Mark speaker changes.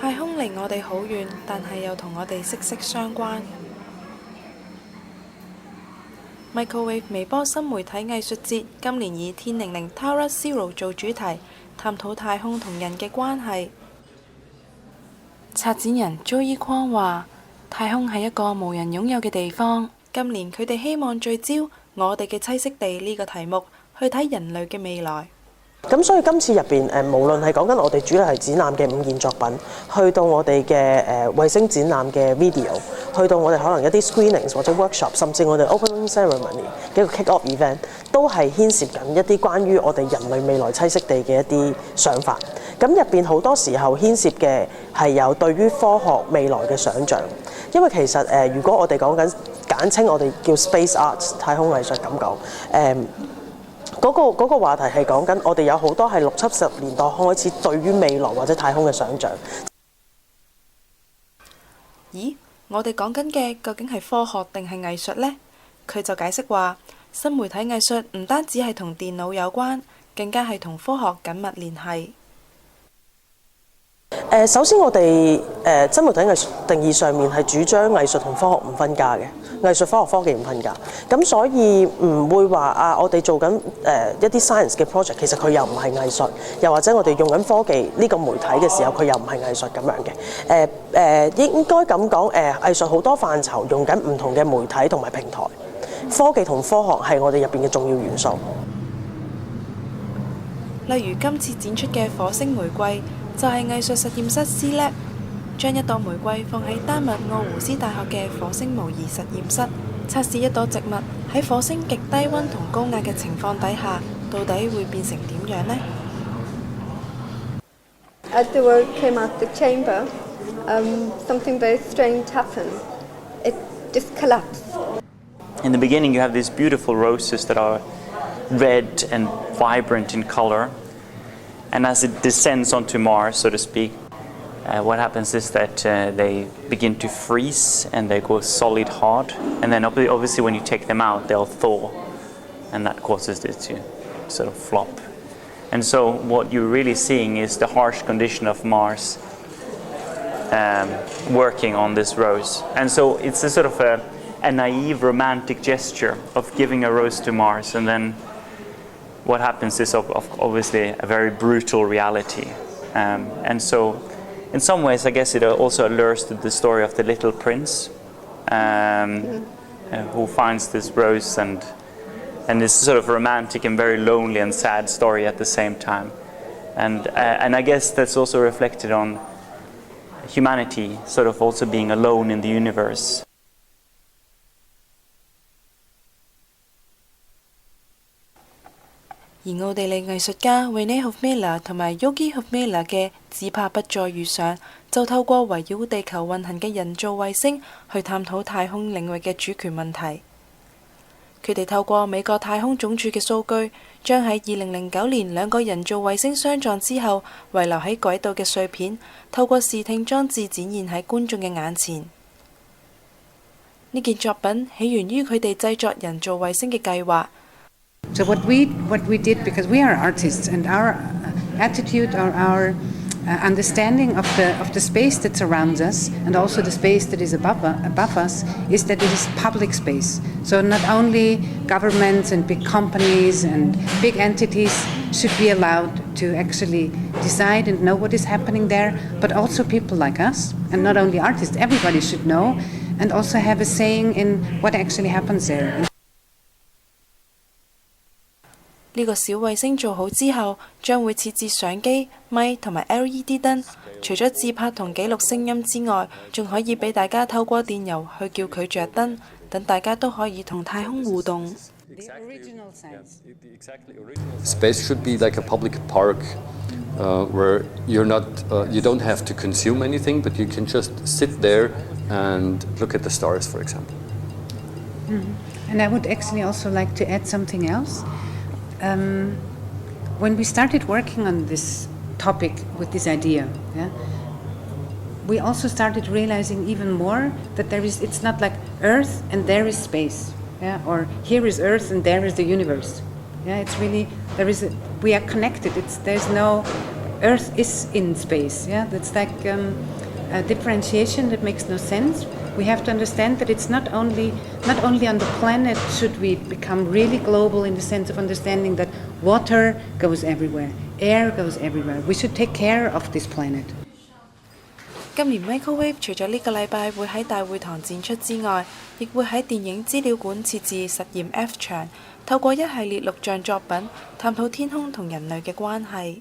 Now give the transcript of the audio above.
Speaker 1: 太空離我哋好遠，但係又同我哋息息相關。Microwave 微波新媒體藝術節今年以天靈靈 Tower Zero 做主題，探討太空同人嘅關係。策展人 Joey Kwong 話：太空係一個無人擁有嘅地方。今年佢哋希望聚焦我哋嘅棲息地呢個題目，去睇人類嘅未來。
Speaker 2: 咁所以今次入邊無論係講緊我哋主要係展覽嘅5件作品，去到我哋嘅衛星展覽嘅 video， 去到我哋可能一啲 screenings 或者 workshop， 甚至我哋 opening ceremony 嘅一個 kick-off event， 都係牽涉緊一啲關於我哋人類未來棲息地嘅一啲想法。咁入邊好多時候牽涉嘅係有對於科學未來嘅想像，因為其實如果我哋講緊簡稱我哋叫 space arts 太空藝術咁講，嗰個話題係講緊我哋有好多係60、70年代開始對於未來或者太空嘅想像。
Speaker 1: 咦？我哋講緊嘅究竟係科學定係藝術呢？佢就解釋話，新媒體藝術唔單止係同電腦有關，更加係同科學緊密聯繫。
Speaker 2: 首先我哋新媒體藝術定義上面係主張藝術同科學唔分家嘅，藝術科學科技唔分家，咁所以唔會話我哋做緊一啲 science 嘅 project， 其實佢又唔係藝術，又或者我哋用緊科技呢個媒體嘅時候，佢又唔係藝術咁樣嘅。應該咁講，藝術好多範疇用緊唔同嘅媒體同埋平台，科技同科學係我哋入邊嘅重要元素。
Speaker 1: 例如今次展出嘅火星玫瑰，就係藝術實驗室 C-Lab 將一朵玫瑰放喺丹麥奧胡斯大學嘅火星模擬實驗室，測試一朵植物喺火星極低溫同高壓嘅情況底下，到底會變成點樣呢？
Speaker 3: As the word came out the chamber, something very strange happened. It just collapsed.
Speaker 4: In the beginning, you have these beautiful roses that are red and vibrant in color. And as it descends onto Mars, so to speak, what happens is that they begin to freeze and they go solid hard. And then obviously when you take them out, they'll thaw. And that causes it to sort of flop. And so what you're really seeing is the harsh condition of Mars working on this rose. And so it's a sort of a naive romantic gesture of giving a rose to Mars, and then what happens is obviously a very brutal reality. And so in some ways I guess it also allures to the story of the little prince who finds this rose, and this sort of romantic and very lonely and sad story at the same time. And I guess that's also reflected on humanity sort of also being alone in the universe.
Speaker 1: 而奧地利藝術家 René Hofmeister 同埋 Yogi Hofmeister 嘅只怕不再遇上，就透過圍繞地球運行嘅人造衛星去探討太空領域嘅主權問題。佢哋透過美國太空總署嘅數據，將喺2009年2個人造衛星相撞之後遺留喺軌道嘅碎片，透過視聽裝置展現喺觀眾嘅眼前。呢件作品起源於佢哋製作人造衛星嘅計劃。
Speaker 5: So what we did, because we are artists, and our attitude or our understanding of the space that surrounds us, and also the space that is above us, is that it is public space. So not only governments and big companies and big entities should be allowed to actually decide and know what is happening there, but also people like us, and not only artists, everybody should know, and also have a saying in what actually happens there.
Speaker 1: 呢個小衛星做好之後，將會設置相機、咪同埋 LED 燈。除咗自拍同記錄聲音之外，仲可以俾大家透過電郵去叫佢着燈，等大家都可以同太空互動。
Speaker 6: Space should be like a public park where you don't have to consume anything, but you can just sit there and look at the stars, for example.
Speaker 5: And I would actually also like to add something else. When we started working on this topic with this idea, we also started realizing even more that it's not like Earth and there is space, or here is Earth and there is the universe. It's really we are connected. There's no Earth is in space. Yeah, that's like a differentiation that makes no sense. We have to understand that it's not only on the planet should we become really global in the sense of understanding that water goes everywhere, air goes everywhere. We should take care of this planet.
Speaker 1: 今年 Microwave 除咗呢個禮拜會喺大會堂展出之外，亦會喺電影資料館設置實驗 F 場，透過一系列錄像作品探討天空同人類嘅關係。